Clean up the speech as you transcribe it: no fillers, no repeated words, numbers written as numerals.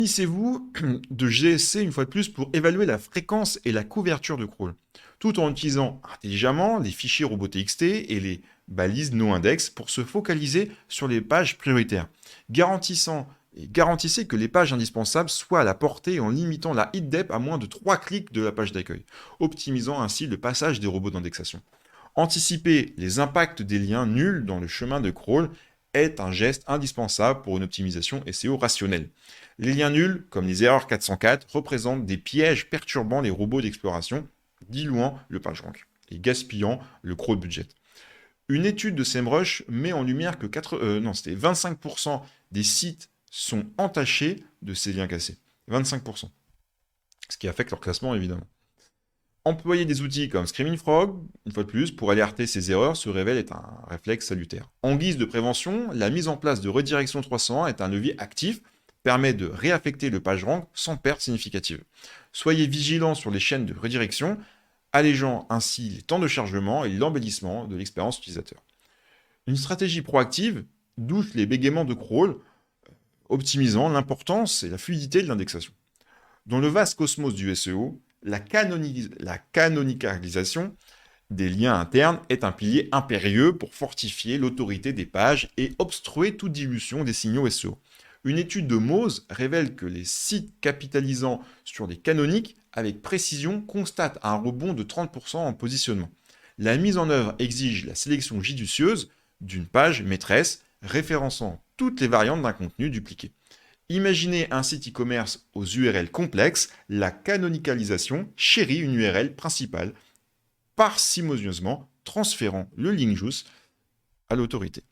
Munissez-vous de GSC une fois de plus pour évaluer la fréquence et la couverture de crawl, tout en utilisant intelligemment les fichiers robots.txt et les balises no-index pour se focaliser sur les pages prioritaires, garantissez que les pages indispensables soient à la portée en limitant la hit depth à moins de 3 clics de la page d'accueil, optimisant ainsi le passage des robots d'indexation. Anticiper les impacts des liens nuls dans le chemin de crawl est un geste indispensable pour une optimisation SEO rationnelle. Les liens nuls, comme les erreurs 404, représentent des pièges perturbant les robots d'exploration, diluant le PageRank et gaspillant le crawl budget. Une étude de SEMrush met en lumière que 25% des sites sont entachés de ces liens cassés. 25%. Ce qui affecte leur classement, évidemment. Employer des outils comme Screaming Frog, une fois de plus, pour alerter ces erreurs se révèle être un réflexe salutaire. En guise de prévention, la mise en place de redirection 301 est un levier actif, permet de réaffecter le PageRank sans perte significative. Soyez vigilants sur les chaînes de redirection, allégeant ainsi les temps de chargement et l'embellissement de l'expérience utilisateur. Une stratégie proactive douce les bégaiements de crawl, optimisant l'importance et la fluidité de l'indexation. Dans le vaste cosmos du SEO, la canonicalisation des liens internes est un pilier impérieux pour fortifier l'autorité des pages et obstruer toute dilution des signaux SEO. Une étude de Moz révèle que les sites capitalisant sur les canoniques avec précision constatent un rebond de 30% en positionnement. La mise en œuvre exige la sélection judicieuse d'une page maîtresse référençant toutes les variantes d'un contenu dupliqué. Imaginez un site e-commerce aux URL complexes, la canonicalisation chérit une URL principale, parcimonieusement transférant le link juice à l'autorité.